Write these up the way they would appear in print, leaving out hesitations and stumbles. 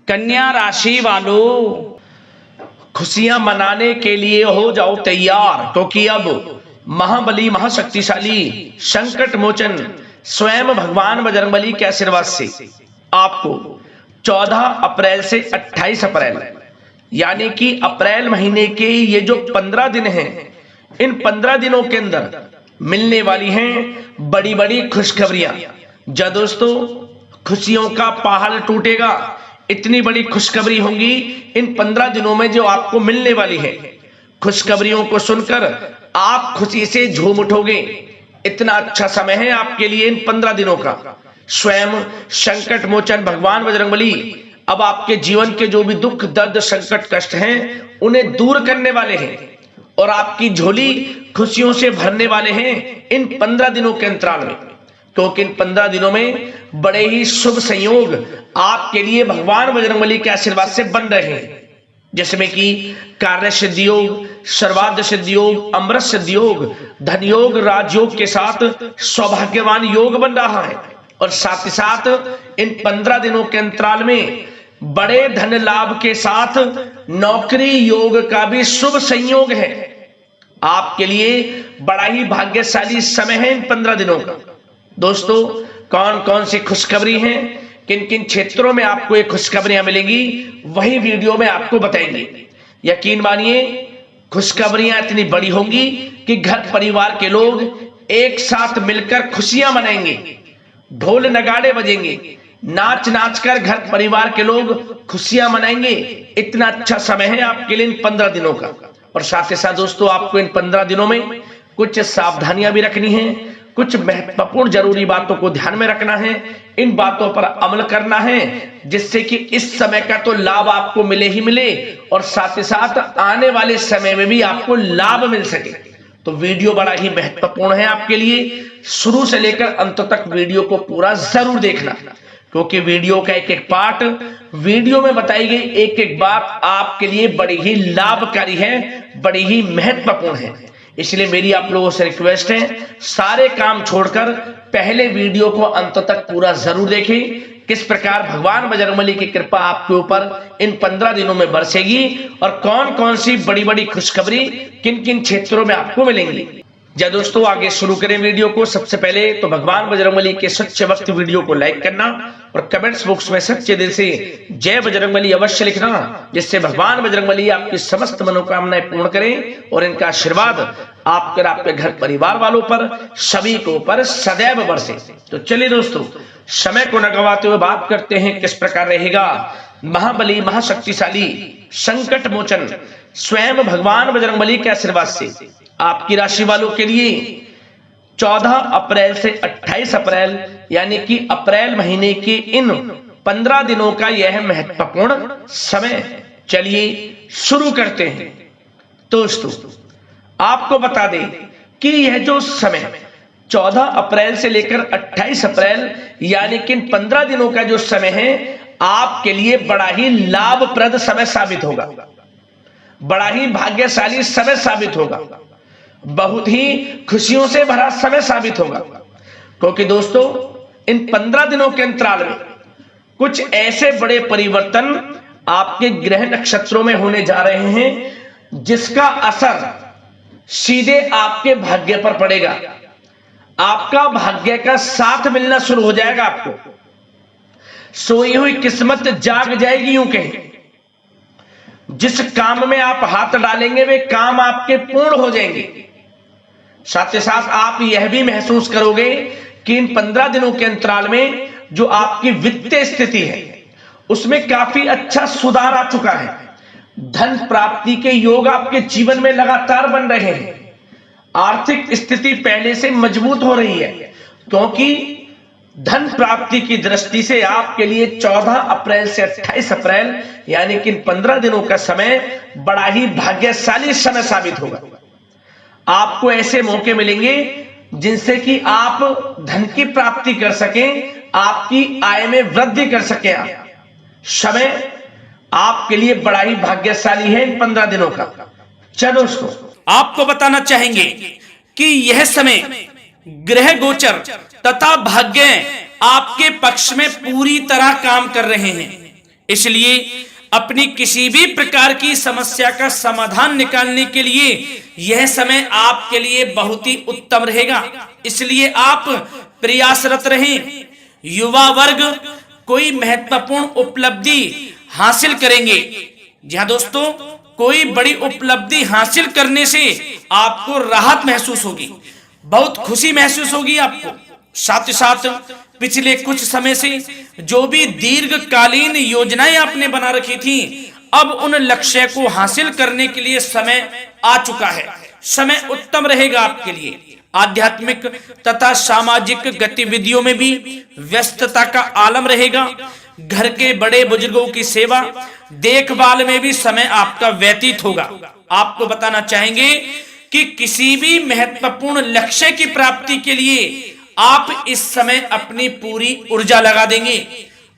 कन्या राशि वालों, खुशियां मनाने के लिए हो जाओ तैयार, क्योंकि अब महाबली महाशक्तिशाली संकट मोचन स्वयं भगवान बजरंगबली के आशीर्वाद से आपको 14 अप्रैल से 28 अप्रैल यानी कि अप्रैल महीने के ये जो 15 दिन हैं, इन 15 दिनों के अंदर मिलने वाली हैं बड़ी बड़ी खुशखबरियां। जा दोस्तों, खुशियों का पहाड़ टूटेगा, इतनी बड़ी खुशखबरी होंगी इन 15 दिनों में जो आपको मिलने वाली है। खुशखबरियों को सुनकर आप खुशी से झूम उठोगे। इतना अच्छा समय है आपके लिए इन 15 दिनों का। स्वयं संकट मोचन भगवान बजरंगबली अब आपके जीवन के जो भी दुख दर्द संकट कष्ट हैं उन्हें दूर करने वाले हैं और आपकी झोली खुशियों से भरने वाले हैं इन 15 दिनों के अंतराल में। क्योंकि इन 15 दिनों में बड़े ही शुभ संयोग आपके लिए भगवान बजरंगबली के आशीर्वाद से बन रहे हैं, जिसमें कि कार्य सिद्धि योग, सर्वार्थ सिद्धि योग, अमृत सिद्धि योग, धन योग, राजयोग के साथ सौभाग्यवान योग बन रहा है। और साथ ही साथ इन 15 दिनों के अंतराल में बड़े धन लाभ के साथ नौकरी योग का भी शुभ संयोग है। आपके लिए बड़ा ही भाग्यशाली समय है इन 15 दिनों का। दोस्तों, कौन कौन सी खुशखबरी हैं, किन किन क्षेत्रों में आपको ये खुशखबरियां मिलेंगी, वही वीडियो में आपको बताएंगे। यकीन मानिए, खुशखबरियां इतनी बड़ी होंगी कि घर परिवार के लोग एक साथ मिलकर खुशियां मनाएंगे, ढोल नगाड़े बजेंगे, नाच नाच कर घर परिवार के लोग खुशियां मनाएंगे। इतना अच्छा समय है आपके लिए इन 15 दिनों का। और साथ ही साथ दोस्तों, आपको इन 15 दिनों में कुछ सावधानियां भी रखनी है, कुछ महत्वपूर्ण जरूरी बातों को ध्यान में रखना है, इन बातों पर अमल करना है, जिससे कि इस समय का तो लाभ आपको मिले ही मिले और साथ ही साथ आने वाले समय में भी आपको लाभ मिल सके। तो वीडियो बड़ा ही महत्वपूर्ण है आपके लिए। शुरू से लेकर अंत तक वीडियो को पूरा जरूर देखना, क्योंकि वीडियो का एक एक पार्ट, वीडियो में बताई गई एक एक बात आपके लिए बड़ी ही लाभकारी है, बड़ी ही महत्वपूर्ण है। इसलिए मेरी आप लोगों से रिक्वेस्ट है, सारे काम छोड़कर पहले वीडियो को अंत तक पूरा जरूर देखें। किस प्रकार भगवान बजरंगबली की कृपा आपके ऊपर इन 15 दिनों में बरसेगी और कौन कौन सी बड़ी बड़ी खुशखबरी किन किन क्षेत्रों में आपको मिलेंगी। जय दोस्तों, आगे शुरू करें वीडियो को। सबसे पहले तो भगवान बजरंगबली के सच्चे भक्त वीडियो को लाइक करना और कमेंट्स बॉक्स में सच्चे दिल से जय बजरंगबली अवश्य लिखना, जिससे भगवान बजरंगबली आपकी समस्त मनोकामनाएं पूर्ण करें और इनका आशीर्वाद आप पर, आपके घर परिवार वालों पर, सभी को ऊपर सदैव बरसे। तो चलिए दोस्तों, समय को न गवाते हुए बात करते हैं किस प्रकार रहेगा महाबली महाशक्तिशाली संकट मोचन स्वयं भगवान बजरंगबली के आशीर्वाद से आपकी राशि वालों के लिए 14 अप्रैल से 28 अप्रैल यानी कि अप्रैल महीने के इन 15 दिनों का यह महत्वपूर्ण समय। चलिए शुरू करते हैं। दोस्तों, आपको बता दें कि यह जो समय 14 अप्रैल से लेकर 28 अप्रैल यानी कि इन 15 दिनों का जो समय है आपके लिए बड़ा ही लाभप्रद समय साबित होगा, बड़ा ही भाग्यशाली समय साबित होगा, बहुत ही खुशियों से भरा समय साबित होगा। क्योंकि दोस्तों, इन 15 दिनों के अंतराल में कुछ ऐसे बड़े परिवर्तन आपके ग्रह नक्षत्रों में होने जा रहे हैं जिसका असर सीधे आपके भाग्य पर पड़ेगा। आपका भाग्य का साथ मिलना शुरू हो जाएगा, आपको सोई हुई किस्मत जाग जाएगी यूं कहें। जिस काम में आप हाथ डालेंगे वे काम आपके पूर्ण हो जाएंगे। साथ ही साथ आप यह भी महसूस करोगे कि इन 15 दिनों के अंतराल में जो आपकी वित्तीय स्थिति है उसमें काफी अच्छा सुधार आ चुका है। धन प्राप्ति के योग आपके जीवन में लगातार बन रहे हैं। आर्थिक स्थिति पहले से मजबूत हो रही है, क्योंकि धन प्राप्ति की दृष्टि से आपके लिए 14 अप्रैल से 28 अप्रैल यानी कि 15 दिनों का समय बड़ा ही भाग्यशाली समय साबित होगा। आपको ऐसे मौके मिलेंगे जिनसे कि आप धन की प्राप्ति कर सकें, आपकी आय में वृद्धि कर सकें। समय आपके लिए बड़ा ही भाग्यशाली है इन 15 दिनों का। चलो दोस्तों, आपको बताना चाहेंगे कि यह समय ग्रह गोचर तथा भाग्य आपके पक्ष में पूरी तरह काम कर रहे हैं। इसलिए अपनी किसी भी प्रकार की समस्या का समाधान निकालने के लिए यह समय आपके लिए बहुत ही उत्तम रहेगा। इसलिए आप प्रयासरत रहें। युवा वर्ग कोई महत्वपूर्ण उपलब्धि हासिल करेंगे। जी हाँ दोस्तों, कोई बड़ी उपलब्धि हासिल करने से आपको राहत महसूस होगी, बहुत खुशी महसूस होगी आपको। साथ ही साथ पिछले कुछ समय से जो भी दीर्घकालीन योजनाएं आपने बना रखी थी, अब उन लक्ष्य को हासिल करने के लिए समय आ चुका है। समय उत्तम रहेगा आपके लिए। आध्यात्मिक तथा सामाजिक गतिविधियों में भी व्यस्तता का आलम रहेगा। घर के बड़े बुजुर्गों की सेवा देखभाल में भी समय आपका व्यतीत होगा। आपको बताना चाहेंगे कि किसी भी महत्वपूर्ण लक्ष्य की प्राप्ति के लिए आप इस समय अपनी पूरी ऊर्जा लगा देंगे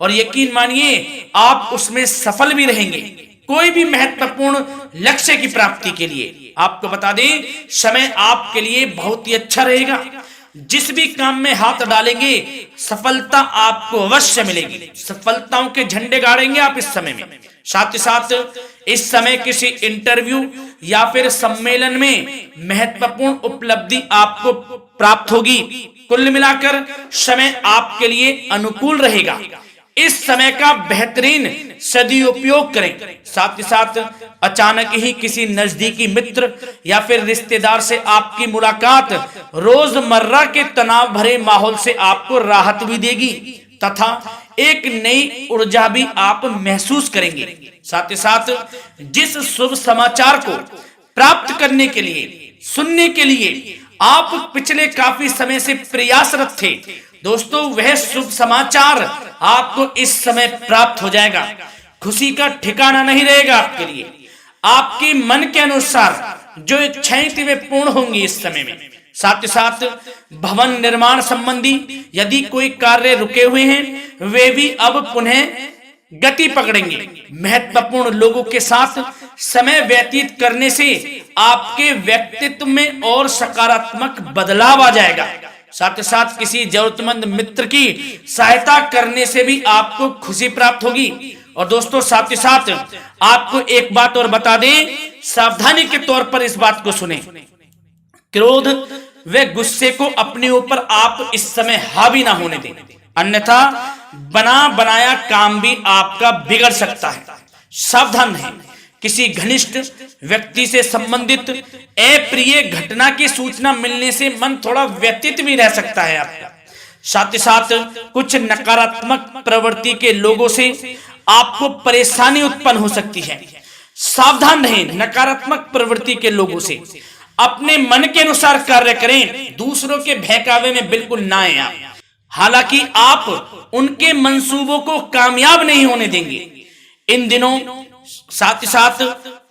और यकीन मानिए आप उसमें सफल भी रहेंगे। कोई भी महत्वपूर्ण लक्ष्य की प्राप्ति के लिए आपको बता दें, समय आपके लिए बहुत ही अच्छा रहेगा। जिस भी काम में हाथ डालेंगे सफलता आपको अवश्य मिलेगी। सफलताओं के झंडे गाड़ेंगे आप इस समय में। साथ ही साथ इस समय किसी इंटरव्यू या फिर सम्मेलन में महत्वपूर्ण उपलब्धि आपको प्राप्त होगी। कुल मिलाकर समय आपके लिए अनुकूल रहेगा। इस समय का बेहतरीन सदुपयोग करें। साथ ही साथ अचानक ही किसी नजदीकी मित्र या फिर रिश्तेदार से आपकी मुलाकात रोजमर्रा के तनाव भरे माहौल से आपको राहत भी देगी तथा एक नई ऊर्जा भी आप महसूस करेंगे। साथ ही साथ जिस शुभ समाचार को प्राप्त करने के लिए, सुनने के लिए आप पिछले काफी समय से प्रयासरत थे दोस्तों, वह शुभ समाचार आपको इस समय प्राप्त हो जाएगा। खुशी का ठिकाना नहीं रहेगा आपके लिए। आपके मन के अनुसार जो इच्छाएं थी वे पूर्ण होंगी इस समय में। साथ ही साथ भवन निर्माण संबंधी यदि कोई कार्य रुके हुए हैं वे भी अब पुनः गति पकड़ेंगे। महत्वपूर्ण लोगों के साथ समय व्यतीत करने से आपके व्यक्तित्व में और सकारात्मक बदलाव आ जाएगा। साथ ही साथ किसी जरूरतमंद मित्र की सहायता करने से भी आपको खुशी प्राप्त होगी। और दोस्तों साथ ही साथ आपको एक बात और बता दें, सावधानी के तौर पर इस बात को सुने। क्रोध व गुस्से को अपने ऊपर आप इस समय हावी ना होने दें, अन्यथा बना बनाया काम भी आपका बिगड़ सकता है। सावधान रहें। किसी घनिष्ठ व्यक्ति से संबंधित अप्रिय घटना की सूचना मिलने से मन थोड़ा व्यतीत भी रह सकता है आपका। साथ ही साथ कुछ नकारात्मक प्रवृत्ति के लोगों से आपको परेशानी उत्पन्न हो सकती है। सावधान रहें नकारात्मक प्रवृत्ति के लोगों से। अपने मन के अनुसार कार्य करें, दूसरों के बहकावे में बिल्कुल ना आए आप। हालांकि आप उनके मंसूबों को कामयाब नहीं होने देंगे। इन दिनों साथ ही साथ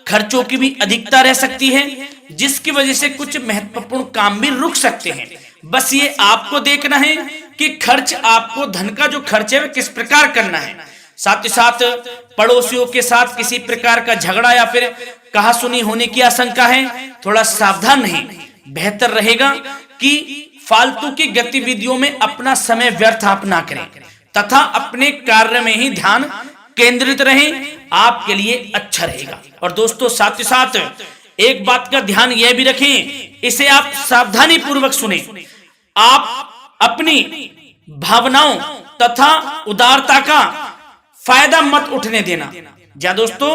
खर्चों की भी अधिकता रह सकती है, जिसकी वजह से कुछ महत्वपूर्ण काम भी रुक सकते हैं। बस ये आपको देखना है कि खर्च, आपको धन का जो खर्च है वह किस प्रकार करना है। साथ ही साथ पड़ोसियों के साथ किसी प्रकार का झगड़ा या फिर कहासुनी होने की आशंका है, थोड़ा सावधान रहें। बेहतर रहेगा कि फालतू की गतिविधियों में अपना समय व्यर्थ आप ना करें तथा अपने कार्य में ही ध्यान केंद्रित रहें, आपके लिए अच्छा रहेगा। और दोस्तों साथ ही साथ एक बात का ध्यान यह भी रखें, इसे आप सावधानी पूर्वक सुने। आप अपनी भावनाओं तथा उदारता का फायदा मत उठने देना। जा दोस्तों,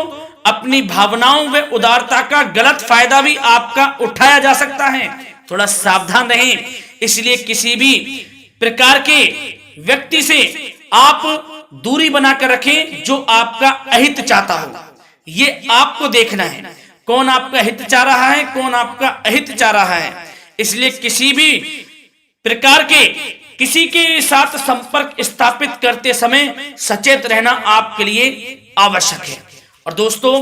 अपनी भावनाओं व उदारता का गलत फायदा भी आपका उठाया जा सकता है, थोड़ा सावधान रहें। इसलिए किसी भी प्रकार के व्यक्ति से आप दूरी बनाकर रखें जो आपका अहित चाहता हो। ये आपको देखना है, कौन आपका हित चाह रहा है, कौन आपका अहित चाह रहा है। इसलिए किसी भी प्रकार के किसी के साथ संपर्क स्थापित करते समय सचेत रहना आपके लिए आवश्यक है। और दोस्तों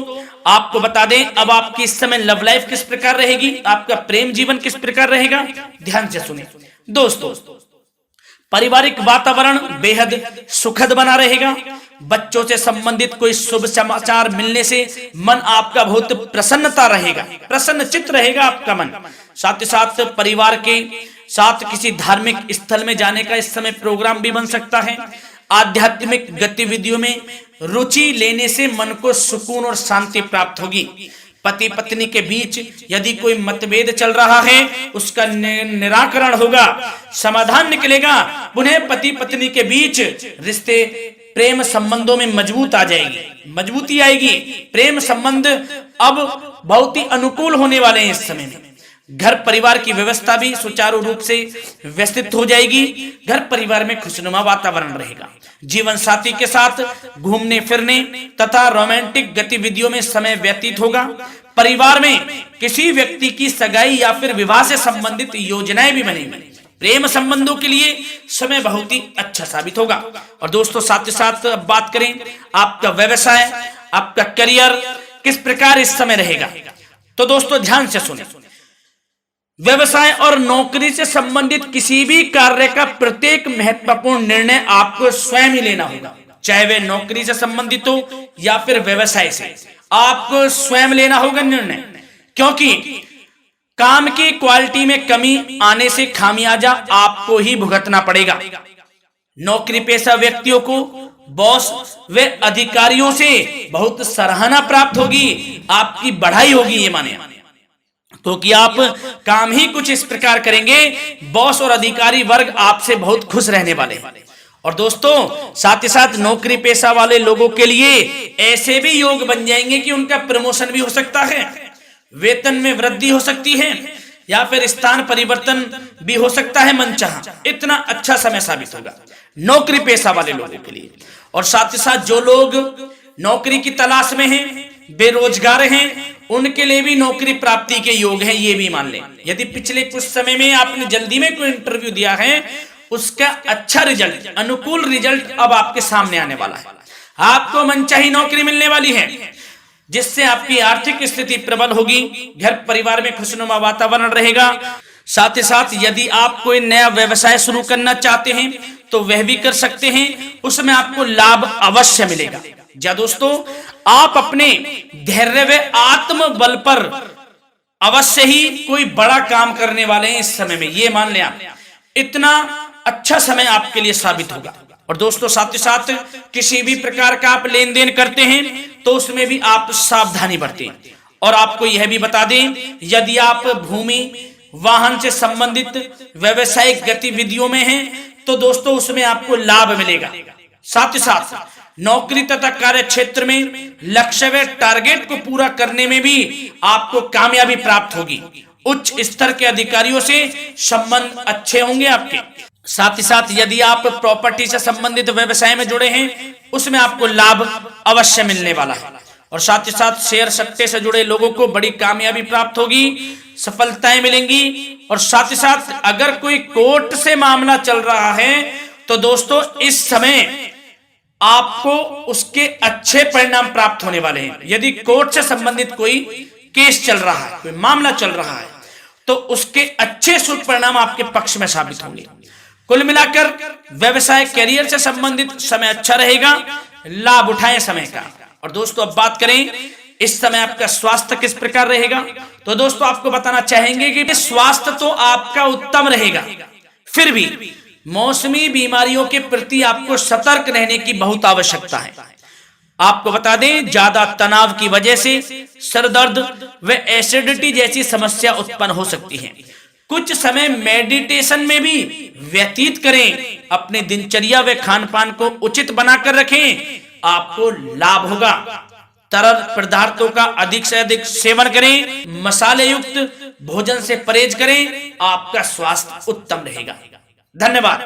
आपको बता दें, अब आपकी इस समय लव लाइफ किस प्रकार रहेगी, आपका प्रेम जीवन किस प्रकार रहेगा, ध्यान से सुने। दोस्तों पारिवारिक वातावरण बेहद सुखद बना रहेगा। बच्चों से संबंधित कोई शुभ समाचार मिलने से मन आपका बहुत प्रसन्नता रहेगा, प्रसन्नचित्त रहेगा आपका मन। साथ ही साथ परिवार के साथ किसी धार्मिक स्थल में जाने का इस समय प्रोग्राम भी बन सकता है। आध्यात्मिक गतिविधियों में रुचि लेने से मन को सुकून और शांति प्राप्त होगी। पति पत्नी के बीच यदि कोई मतभेद चल रहा है उसका निराकरण होगा, समाधान निकलेगा। पुनः पति पत्नी के बीच रिश्ते प्रेम संबंधों में मजबूती आएगी। प्रेम संबंध अब बहुत ही अनुकूल होने वाले हैं इस समय में। घर परिवार की व्यवस्था भी सुचारू रूप से व्यवस्थित हो जाएगी। घर परिवार में खुशनुमा वातावरण रहेगा। जीवन साथी के साथ घूमने फिरने तथा रोमांटिक गतिविधियों में समय व्यतीत होगा। परिवार में किसी व्यक्ति की सगाई या फिर विवाह से संबंधित योजनाएं भी बनेंगी। प्रेम संबंधों के लिए समय बहुत ही अच्छा साबित होगा। और दोस्तों साथ ही साथ बात करें आपका व्यवसाय, आपका करियर किस प्रकार इस समय रहेगा, तो दोस्तों ध्यान से सुने। व्यवसाय और नौकरी से संबंधित किसी भी कार्य का प्रत्येक महत्वपूर्ण निर्णय आपको स्वयं ही लेना होगा, चाहे वे नौकरी से संबंधित हो या फिर व्यवसाय से। आपको स्वयं लेना होगा निर्णय, क्योंकि काम की क्वालिटी में कमी आने से खामियाजा आपको ही भुगतना पड़ेगा। नौकरी पेशा व्यक्तियों को बॉस व अधिकारियों से बहुत सराहना प्राप्त होगी, आपकी बढ़ाई होगी, ये माने तो कि आप काम ही कुछ इस प्रकार करेंगे, बॉस और अधिकारी वर्ग आपसे बहुत खुश रहने वाले हैं। और दोस्तों साथ ही साथ नौकरी पेशा वाले लोगों के लिए ऐसे भी योग बन जाएंगे कि उनका प्रमोशन भी हो सकता है, वेतन में वृद्धि हो सकती है, या फिर स्थान परिवर्तन भी हो सकता है मनचाहा। इतना अच्छा समय साबित होगा नौकरी पेशा वाले लोगों के लिए। और साथ ही साथ जो लोग नौकरी की तलाश में हैं, बेरोजगार हैं, उनके लिए भी नौकरी प्राप्ति के योग हैं, ये भी मान लें। यदि पिछले कुछ समय में आपने जल्दी में कोई इंटरव्यू दिया है, उसका अच्छा रिजल्ट, अनुकूल रिजल्ट अब आपके सामने आने वाला है। आपको मनचाही नौकरी मिलने वाली है, जिससे आपकी आर्थिक स्थिति प्रबल होगी। घर परिवार में खुशनुमा वातावरण रहेगा। साथ ही साथ यदि आप कोई नया व्यवसाय शुरू करना चाहते हैं तो वह भी कर सकते हैं, उसमें आपको लाभ अवश्य मिलेगा। जा दोस्तों आप अपने धैर्य व आत्मबल पर अवश्य ही कोई बड़ा काम करने वाले हैं इस समय में, ये मान लें आप। इतना अच्छा समय आपके लिए साबित होगा। और दोस्तों साथ ही साथ किसी भी प्रकार का आप लेन देन करते हैं तो उसमें भी आप सावधानी बरतें। और आपको यह भी बता दें, यदि आप भूमि वाहन से संबंधित व्यावसायिक गतिविधियों में हैं तो दोस्तों उसमें आपको लाभ मिलेगा। साथ ही साथ नौकरी तथा कार्य क्षेत्र में लक्ष्य व टारगेट को पूरा करने में भी आपको कामयाबी प्राप्त होगी। उच्च स्तर के अधिकारियों से संबंध अच्छे होंगे आपके। साथ ही साथ यदि आप प्रॉपर्टी से संबंधित व्यवसाय में जुड़े हैं उसमें आपको लाभ अवश्य मिलने वाला है। और साथ ही साथ शेयर सट्टे से जुड़े लोगों को बड़ी कामयाबी प्राप्त होगी, सफलताएं मिलेंगी। और साथ ही साथ अगर कोई कोर्ट से मामला चल रहा है तो दोस्तों इस समय आपको उसके अच्छे परिणाम प्राप्त होने वाले हैं। यदि कोर्ट से संबंधित कोई केस चल रहा है, कोई मामला चल रहा है, तो उसके अच्छे शुभ परिणाम आपके पक्ष में साबित होंगे। कुल मिलाकर व्यवसाय करियर से संबंधित समय अच्छा रहेगा, लाभ उठाएं समय का। और दोस्तों अब बात करें इस समय आपका स्वास्थ्य किस प्रकार रहेगा, तो दोस्तों आपको बताना चाहेंगे कि स्वास्थ्य तो आपका उत्तम रहेगा, फिर भी मौसमी बीमारियों के प्रति आपको सतर्क रहने की बहुत आवश्यकता है। आपको बता दें ज्यादा तनाव की वजह से सर दर्द व एसिडिटी जैसी समस्या उत्पन्न हो सकती है। कुछ समय मेडिटेशन में भी व्यतीत करें, अपने दिनचर्या व खान पान को उचित बनाकर रखें, आपको लाभ होगा। तरल पदार्थों का अधिक से अधिक सेवन करें, मसाले युक्त भोजन से परहेज करें, आपका स्वास्थ्य उत्तम रहेगा। धन्यवाद।